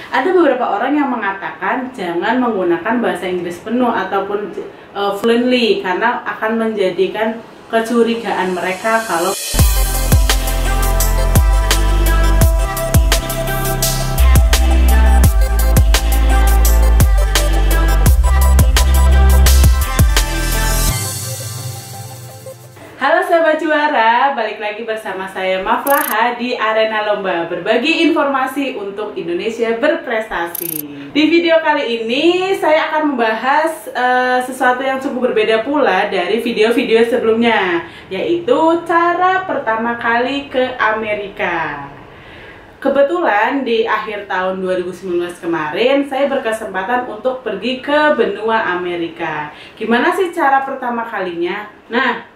Ada beberapa orang yang mengatakan jangan menggunakan bahasa Inggris penuh ataupun fluently karena akan menjadikan kecurigaan mereka kalau Sahabat Juara, balik lagi bersama saya Maflaha di Arena Lomba, berbagi informasi untuk Indonesia berprestasi. Di video kali ini saya akan membahas sesuatu yang cukup berbeda pula dari video-video sebelumnya, yaitu cara pertama kali ke Amerika. Kebetulan di akhir tahun 2019 kemarin saya berkesempatan untuk pergi ke benua Amerika. Gimana sih cara pertama kalinya? Nah,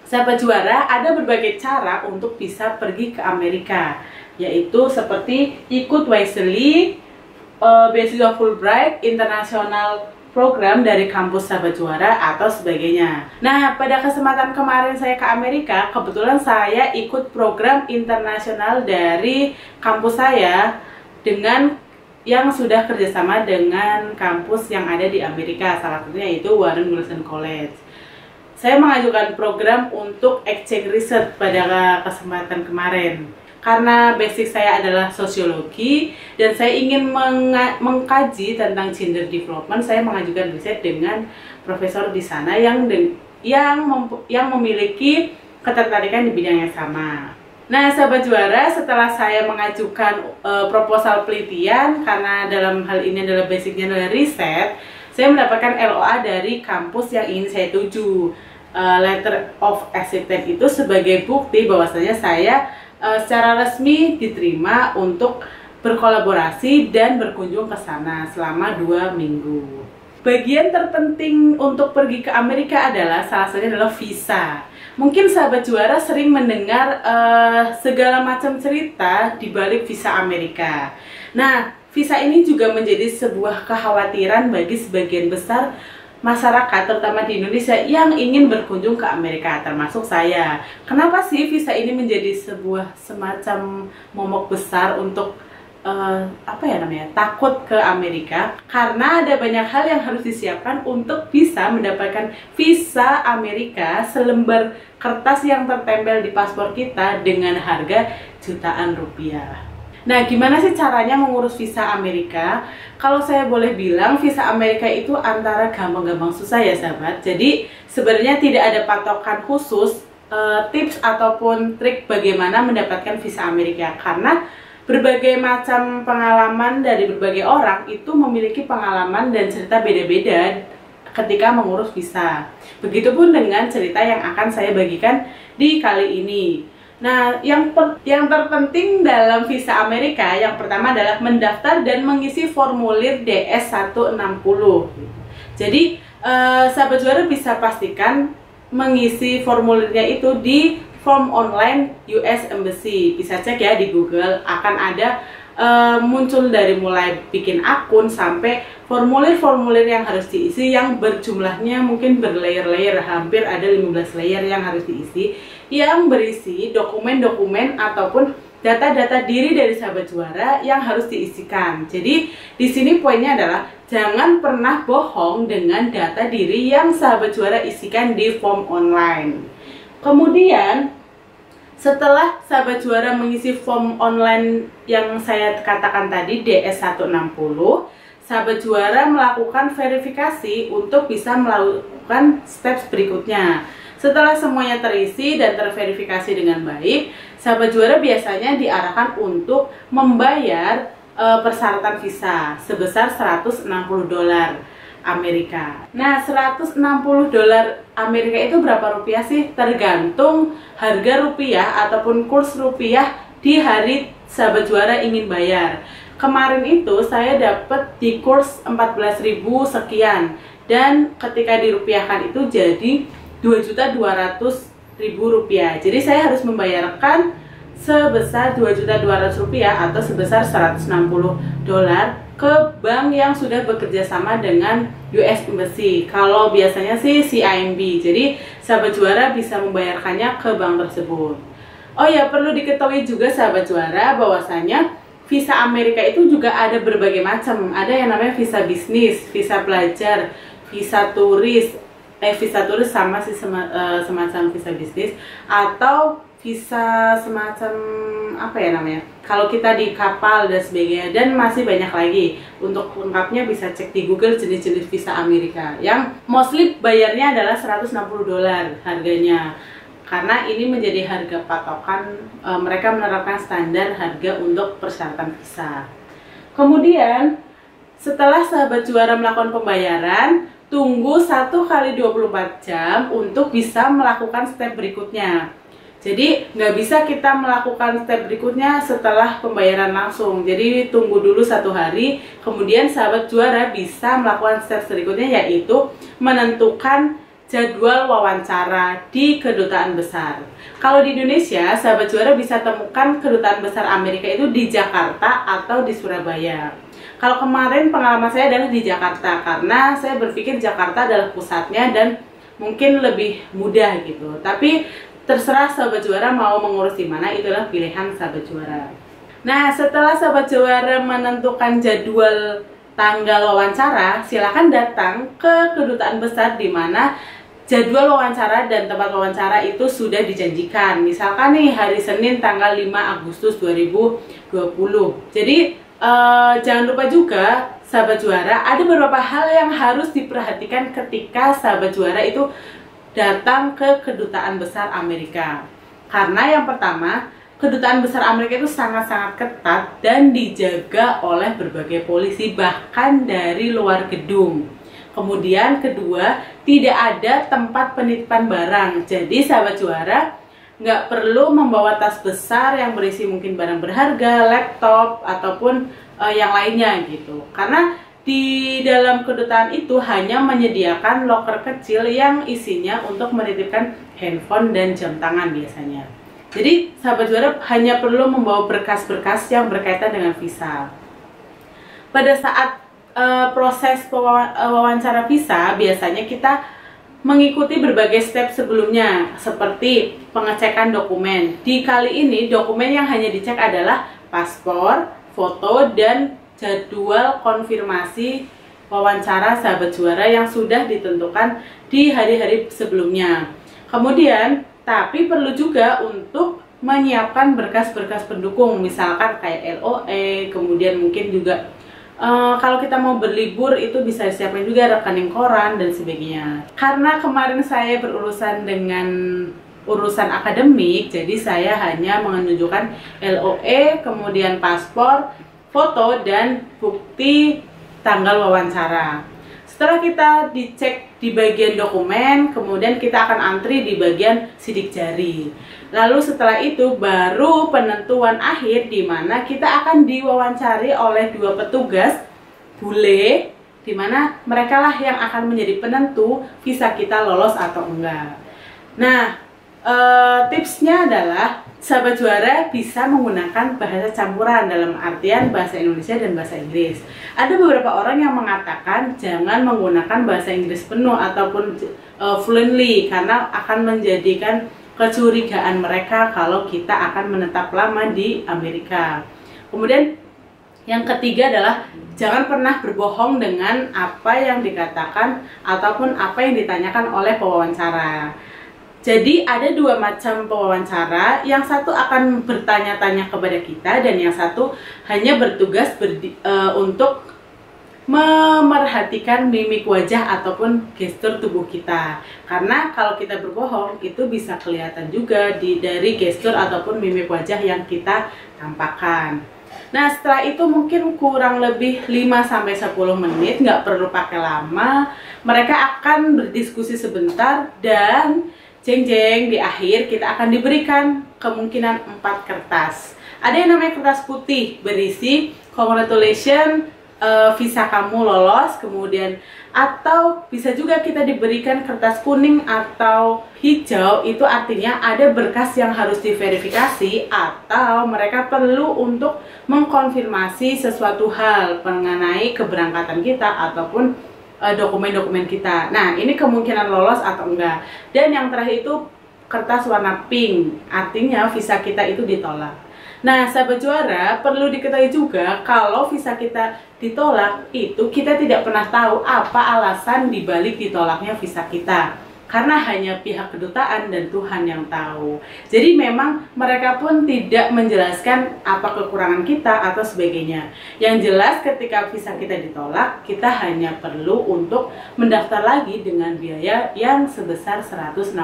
sahabat Juara, ada berbagai cara untuk bisa pergi ke Amerika, yaitu seperti ikut Wisely, beasiswa Fulbright, internasional program dari kampus sahabat Juara, atau sebagainya. Nah, pada kesempatan kemarin saya ke Amerika, kebetulan saya ikut program internasional dari kampus saya dengan yang sudah kerjasama dengan kampus yang ada di Amerika, salah satunya itu Warren Wilson College. Saya mengajukan program untuk exchange research pada kesempatan kemarin. Karena basic saya adalah sosiologi dan saya ingin mengkaji tentang gender development, saya mengajukan riset dengan profesor di sana yang memiliki ketertarikan di bidang yang sama. Nah, sahabat Juara, setelah saya mengajukan proposal penelitian, karena dalam hal ini adalah basicnya adalah riset, saya mendapatkan LOA dari kampus yang ingin saya tuju. Letter of acceptance itu sebagai bukti bahwasanya saya secara resmi diterima untuk berkolaborasi dan berkunjung ke sana selama 2 minggu. Bagian terpenting untuk pergi ke Amerika adalah salah satunya adalah visa. Mungkin sahabat Juara sering mendengar segala macam cerita di balik visa Amerika. Nah, visa ini juga menjadi sebuah kekhawatiran bagi sebagian besar masyarakat, terutama di Indonesia yang ingin berkunjung ke Amerika, termasuk saya. Kenapa sih visa ini menjadi sebuah semacam momok besar untuk takut ke Amerika? Karena ada banyak hal yang harus disiapkan untuk bisa mendapatkan visa Amerika, selembar kertas yang tertempel di paspor kita dengan harga jutaan rupiah. Nah, gimana sih caranya mengurus visa Amerika? Kalau saya boleh bilang, visa Amerika itu antara gampang-gampang susah ya sahabat. Jadi sebenarnya tidak ada patokan khusus, tips ataupun trik bagaimana mendapatkan visa Amerika. Karena berbagai macam pengalaman dari berbagai orang itu memiliki pengalaman dan cerita beda-beda ketika mengurus visa. Begitupun dengan cerita yang akan saya bagikan di kali ini. Nah, yang terpenting dalam visa Amerika yang pertama adalah mendaftar dan mengisi formulir DS-160. Jadi, sahabat Juara bisa pastikan mengisi formulirnya itu di form online US Embassy. Bisa cek ya di Google, akan ada muncul dari mulai bikin akun sampai formulir-formulir yang harus diisi yang berjumlahnya mungkin berlayer-layer, hampir ada 15 layer yang harus diisi, yang berisi dokumen-dokumen ataupun data-data diri dari sahabat Juara yang harus diisikan. Jadi di sini poinnya adalah jangan pernah bohong dengan data diri yang sahabat Juara isikan di form online. Kemudian setelah sahabat Juara mengisi form online yang saya katakan tadi DS-160, sahabat Juara melakukan verifikasi untuk bisa melakukan steps berikutnya. Setelah semuanya terisi dan terverifikasi dengan baik, sahabat Juara biasanya diarahkan untuk membayar persyaratan visa sebesar $160 Amerika. Nah, $160 Amerika itu berapa rupiah sih? Tergantung harga rupiah ataupun kurs rupiah di hari sahabat Juara ingin bayar. Kemarin itu saya dapat di kurs 14.000 sekian, dan ketika dirupiahkan itu jadi 2.200.000 rupiah. Jadi saya harus membayarkan sebesar 2.200.000 rupiah atau sebesar $160 ke bank yang sudah bekerja sama dengan US Embassy. Kalau biasanya sih CIMB. Jadi sahabat Juara bisa membayarkannya ke bank tersebut. Oh ya, perlu diketahui juga sahabat Juara bahwasanya visa Amerika itu juga ada berbagai macam. Ada yang namanya visa bisnis, visa pelajar, visa turis. Visa turis sama sih semacam visa bisnis, atau visa semacam apa ya namanya, kalau kita di kapal dan sebagainya, dan masih banyak lagi. Untuk lengkapnya bisa cek di Google jenis-jenis visa Amerika, yang mostly bayarnya adalah $160 harganya, karena ini menjadi harga patokan. Mereka menerapkan standar harga untuk persyaratan visa. Kemudian setelah sahabat juara melakukan pembayaran, tunggu 1 kali 24 jam untuk bisa melakukan step berikutnya. Jadi nggak bisa kita melakukan step berikutnya setelah pembayaran langsung. Jadi tunggu dulu 1 hari, kemudian sahabat juara bisa melakukan step berikutnya, yaitu menentukan jadwal wawancara di kedutaan besar. Kalau di Indonesia, sahabat juara bisa temukan kedutaan besar Amerika itu di Jakarta atau di Surabaya. Kalau kemarin pengalaman saya adalah di Jakarta, karena saya berpikir Jakarta adalah pusatnya dan mungkin lebih mudah gitu. Tapi terserah sahabat juara mau mengurus di mana, itulah pilihan sahabat juara. Nah, setelah sahabat juara menentukan jadwal tanggal wawancara, silakan datang ke kedutaan besar di mana jadwal wawancara dan tempat wawancara itu sudah dijanjikan. Misalkan nih hari Senin tanggal 5 Agustus 2020. Jadi jangan lupa juga sahabat juara, ada beberapa hal yang harus diperhatikan ketika sahabat juara itu datang ke kedutaan besar Amerika. Karena yang pertama, kedutaan besar Amerika itu sangat-sangat ketat dan dijaga oleh berbagai polisi, bahkan dari luar gedung. Kemudian kedua, tidak ada tempat penitipan barang. Jadi sahabat juara nggak perlu membawa tas besar yang berisi mungkin barang berharga, laptop, ataupun yang lainnya gitu. Karena di dalam kedutaan itu hanya menyediakan loker kecil yang isinya untuk menitipkan handphone dan jam tangan biasanya. Jadi sahabat juara hanya perlu membawa berkas-berkas yang berkaitan dengan visa. Pada saat proses wawancara visa, biasanya kita mengikuti berbagai step sebelumnya, seperti pengecekan dokumen. Di kali ini, dokumen yang hanya dicek adalah paspor, foto, dan jadwal konfirmasi wawancara sahabat juara yang sudah ditentukan di hari-hari sebelumnya. Kemudian, tapi perlu juga untuk menyiapkan berkas-berkas pendukung, misalkan kayak LOE, kemudian mungkin juga kalau kita mau berlibur itu bisa disiapkan juga rekening koran dan sebagainya. Karena kemarin saya berurusan dengan urusan akademik, jadi saya hanya menunjukkan LOE, kemudian paspor, foto, dan bukti tanggal wawancara. Setelah kita dicek di bagian dokumen, kemudian kita akan antri di bagian sidik jari. Lalu setelah itu baru penentuan akhir, di mana kita akan diwawancari oleh 2 petugas bule, di mana mereka lah yang akan menjadi penentu visa kita lolos atau enggak. Nah, tipsnya adalah sahabat juara bisa menggunakan bahasa campuran, dalam artian bahasa Indonesia dan bahasa Inggris. Ada beberapa orang yang mengatakan jangan menggunakan bahasa Inggris penuh ataupun fluently, karena akan menjadikan kecurigaan mereka kalau kita akan menetap lama di Amerika. Kemudian yang ketiga adalah jangan pernah berbohong dengan apa yang dikatakan ataupun apa yang ditanyakan oleh pewawancara. Jadi ada 2 macam pewawancara, yang satu akan bertanya-tanya kepada kita dan yang satu hanya bertugas untuk memerhatikan mimik wajah ataupun gestur tubuh kita. Karena kalau kita berbohong itu bisa kelihatan juga dari gestur ataupun mimik wajah yang kita tampakkan. Nah, setelah itu mungkin kurang lebih 5-10 menit, nggak perlu pakai lama. Mereka akan berdiskusi sebentar dan jeng-jeng, di akhir kita akan diberikan kemungkinan 4 kertas. Ada yang namanya kertas putih berisi congratulations, visa kamu lolos, kemudian atau bisa juga kita diberikan kertas kuning atau hijau, itu artinya ada berkas yang harus diverifikasi atau mereka perlu untuk mengkonfirmasi sesuatu hal mengenai keberangkatan kita ataupun dokumen-dokumen kita. Nah, ini kemungkinan lolos atau enggak. Dan yang terakhir itu kertas warna pink, artinya visa kita itu ditolak. Nah, sahabat juara, perlu diketahui juga kalau visa kita ditolak, itu kita tidak pernah tahu apa alasan dibalik ditolaknya visa kita. Karena hanya pihak kedutaan dan Tuhan yang tahu. Jadi memang mereka pun tidak menjelaskan apa kekurangan kita atau sebagainya. Yang jelas ketika visa kita ditolak, kita hanya perlu untuk mendaftar lagi dengan biaya yang sebesar $160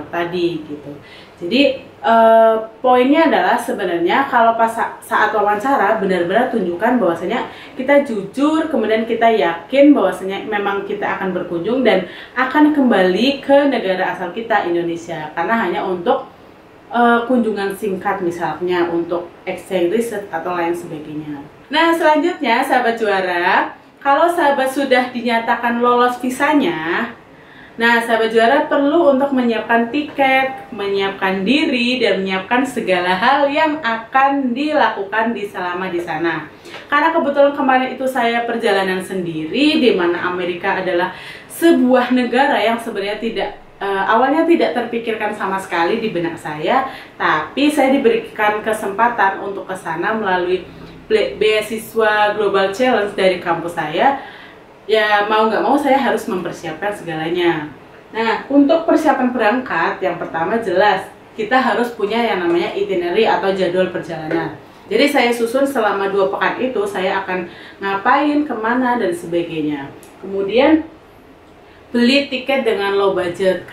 tadi gitu. Jadi poinnya adalah sebenarnya kalau pas saat wawancara benar-benar tunjukkan bahwasanya kita jujur, kemudian kita yakin bahwasanya memang kita akan berkunjung dan akan kembali ke negara asal kita, Indonesia, karena hanya untuk kunjungan singkat, misalnya untuk exchange research atau lain sebagainya. Nah, selanjutnya sahabat juara, kalau sahabat sudah dinyatakan lolos visanya, nah, sahabat juara perlu untuk menyiapkan tiket, menyiapkan diri, dan menyiapkan segala hal yang akan dilakukan selama di sana. Karena kebetulan kemarin itu saya perjalanan sendiri, di mana Amerika adalah sebuah negara yang sebenarnya awalnya tidak terpikirkan sama sekali di benak saya, tapi saya diberikan kesempatan untuk ke sana melalui beasiswa Global Challenge dari kampus saya. Ya mau nggak mau saya harus mempersiapkan segalanya. Nah, untuk persiapan berangkat, yang pertama jelas kita harus punya yang namanya itinerary atau jadwal perjalanan. Jadi saya susun selama 2 pekan itu saya akan ngapain, kemana, dan sebagainya. Kemudian beli tiket dengan low budget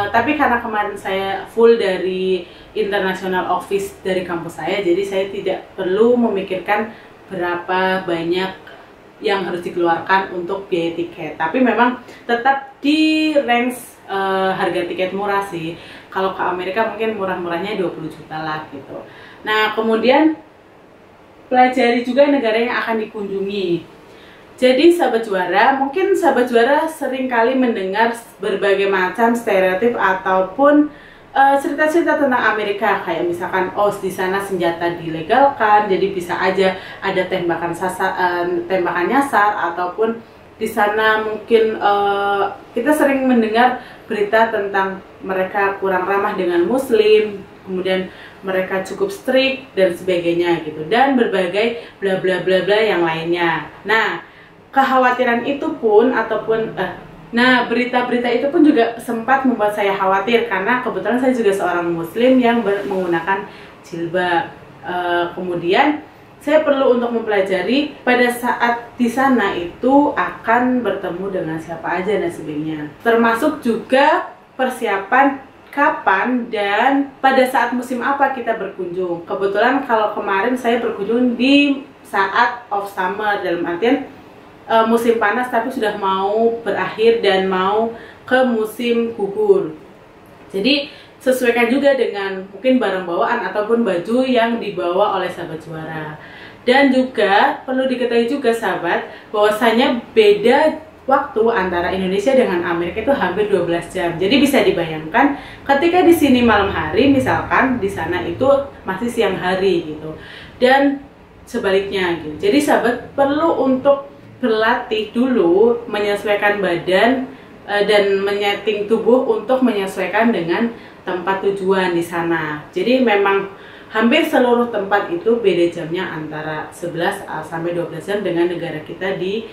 tapi karena kemarin saya full dari international office dari kampus saya, jadi saya tidak perlu memikirkan berapa banyak yang harus dikeluarkan untuk biaya tiket. Tapi memang tetap di range harga tiket murah sih. Kalau ke Amerika mungkin murah-murahnya 20 juta lah gitu. Nah, kemudian pelajari juga negara yang akan dikunjungi. Jadi sahabat juara, mungkin sahabat juara sering kali mendengar berbagai macam stereotip ataupun cerita-cerita tentang Amerika, kayak misalkan di sana senjata dilegalkan, jadi bisa aja ada tembakan nyasar, ataupun di sana mungkin kita sering mendengar berita tentang mereka kurang ramah dengan muslim, kemudian mereka cukup strict dan sebagainya gitu, dan berbagai bla bla bla bla yang lainnya. Nah, kekhawatiran itu pun Nah, berita-berita itu pun juga sempat membuat saya khawatir, karena kebetulan saya juga seorang muslim yang menggunakan jilbab. Kemudian saya perlu untuk mempelajari pada saat di sana itu akan bertemu dengan siapa aja dan sebagainya. Termasuk juga persiapan kapan dan pada saat musim apa kita berkunjung. Kebetulan kalau kemarin saya berkunjung di saat off summer, dalam artian musim panas tapi sudah mau berakhir dan mau ke musim gugur. Jadi sesuaikan juga dengan mungkin barang bawaan ataupun baju yang dibawa oleh sahabat juara. Dan juga perlu diketahui juga sahabat, bahwasanya beda waktu antara Indonesia dengan Amerika itu hampir 12 jam. Jadi bisa dibayangkan ketika di sini malam hari, misalkan di sana itu masih siang hari gitu. Dan sebaliknya gitu. Jadi sahabat perlu untuk berlatih dulu menyesuaikan badan dan menyeting tubuh untuk menyesuaikan dengan tempat tujuan di sana. Jadi memang hampir seluruh tempat itu beda jamnya antara 11 sampai 12 jam dengan negara kita di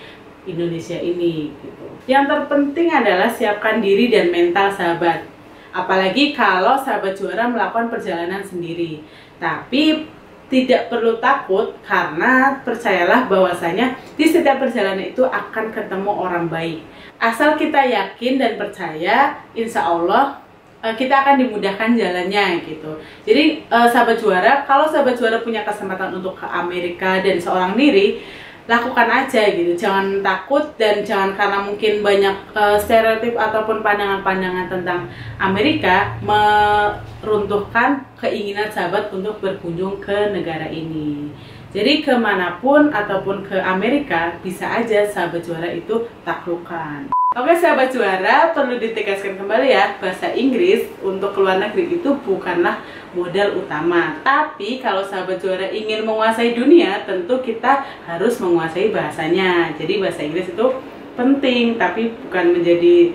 Indonesia ini gitu. Yang terpenting adalah siapkan diri dan mental sahabat. Apalagi kalau sahabat juara melakukan perjalanan sendiri. Tapi tidak perlu takut, karena percayalah bahwasanya di setiap perjalanan itu akan ketemu orang baik. Asal kita yakin dan percaya, insya Allah kita akan dimudahkan jalannya gitu. Jadi sahabat juara, kalau sahabat juara punya kesempatan untuk ke Amerika dan seorang diri, lakukan aja gitu, jangan takut dan jangan karena mungkin banyak stereotip ataupun pandangan-pandangan tentang Amerika meruntuhkan keinginan sahabat untuk berkunjung ke negara ini. Jadi kemanapun ataupun ke Amerika bisa aja sahabat juara itu taklukkan. Oke sahabat juara, perlu ditegaskan kembali ya, bahasa Inggris untuk keluar negeri itu bukanlah modal utama. Tapi kalau sahabat juara ingin menguasai dunia, tentu kita harus menguasai bahasanya. Jadi bahasa Inggris itu penting, tapi bukan menjadi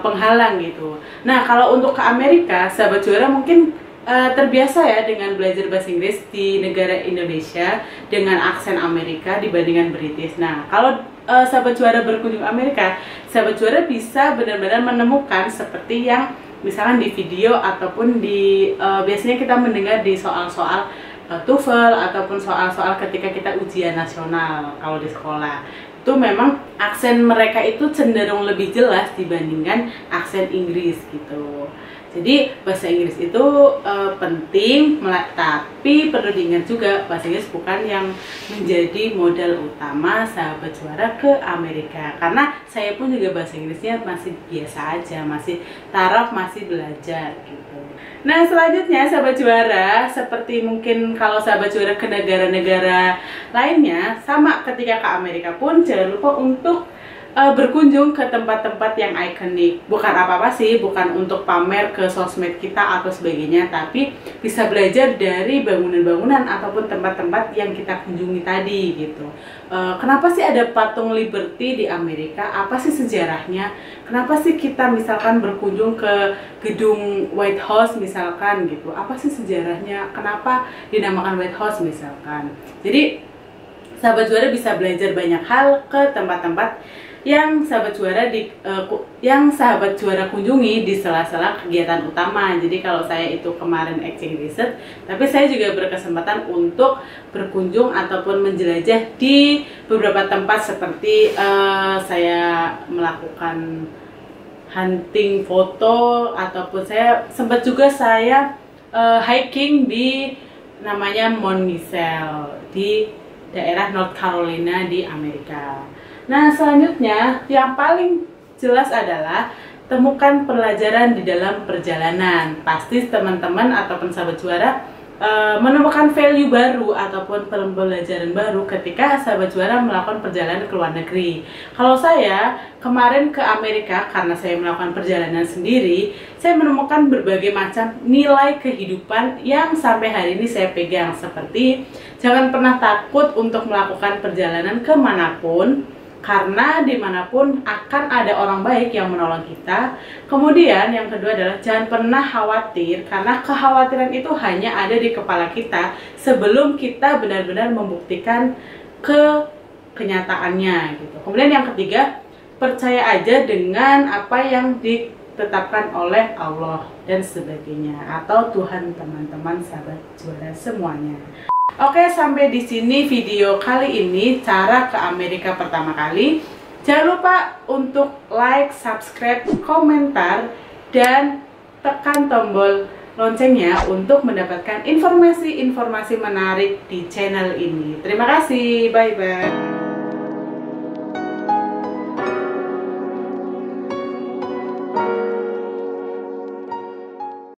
penghalang gitu. Nah, kalau untuk ke Amerika, sahabat juara mungkin terbiasa ya dengan belajar bahasa Inggris di negara Indonesia dengan aksen Amerika dibandingkan British. Nah, kalau sahabat juara berkunjung Amerika, sahabat juara bisa benar-benar menemukan seperti yang misalkan di video ataupun di biasanya kita mendengar di soal-soal TOEFL ataupun soal-soal ketika kita ujian nasional kalau di sekolah. Itu memang aksen mereka itu cenderung lebih jelas dibandingkan aksen Inggris gitu. Jadi bahasa Inggris itu penting, tapi perlu diingat juga bahasa Inggris bukan yang menjadi modal utama sahabat juara ke Amerika. Karena saya pun juga bahasa Inggrisnya masih biasa aja, masih taraf, masih belajar gitu. Nah, selanjutnya sahabat juara, seperti mungkin kalau sahabat juara ke negara-negara lainnya, sama ketika ke Amerika pun jangan lupa untuk berkunjung ke tempat-tempat yang ikonik. Bukan apa-apa sih, bukan untuk pamer ke sosmed kita atau sebagainya, tapi bisa belajar dari bangunan-bangunan ataupun tempat-tempat yang kita kunjungi tadi gitu. Kenapa sih ada patung Liberty di Amerika? Apa sih sejarahnya? Kenapa sih kita misalkan berkunjung ke gedung White House misalkan gitu? Apa sih sejarahnya? Kenapa dinamakan White House misalkan? Jadi sahabat juara bisa belajar banyak hal ke tempat-tempat yang sahabat juara kunjungi di sela-sela kegiatan utama. Jadi kalau saya itu kemarin exchange research, tapi saya juga berkesempatan untuk berkunjung ataupun menjelajah di beberapa tempat seperti saya melakukan hunting foto, ataupun saya sempat juga hiking di namanya Mount Mitchell di daerah North Carolina di Amerika. Nah, selanjutnya yang paling jelas adalah temukan pelajaran di dalam perjalanan. Pasti teman-teman ataupun sahabat juara menemukan value baru ataupun pembelajaran baru ketika sahabat juara melakukan perjalanan ke luar negeri. Kalau saya kemarin ke Amerika, karena saya melakukan perjalanan sendiri, saya menemukan berbagai macam nilai kehidupan yang sampai hari ini saya pegang, seperti jangan pernah takut untuk melakukan perjalanan kemanapun, karena dimanapun akan ada orang baik yang menolong kita. Kemudian yang kedua adalah jangan pernah khawatir, karena kekhawatiran itu hanya ada di kepala kita sebelum kita benar-benar membuktikan kenyataannya gitu. Kemudian yang ketiga, percaya aja dengan apa yang ditetapkan oleh Allah dan sebagainya, atau Tuhan, teman-teman sahabat juara semuanya. Oke, sampai di sini video kali ini, cara ke Amerika pertama kali. Jangan lupa untuk like, subscribe, komentar, dan tekan tombol loncengnya untuk mendapatkan informasi-informasi menarik di channel ini. Terima kasih, bye-bye.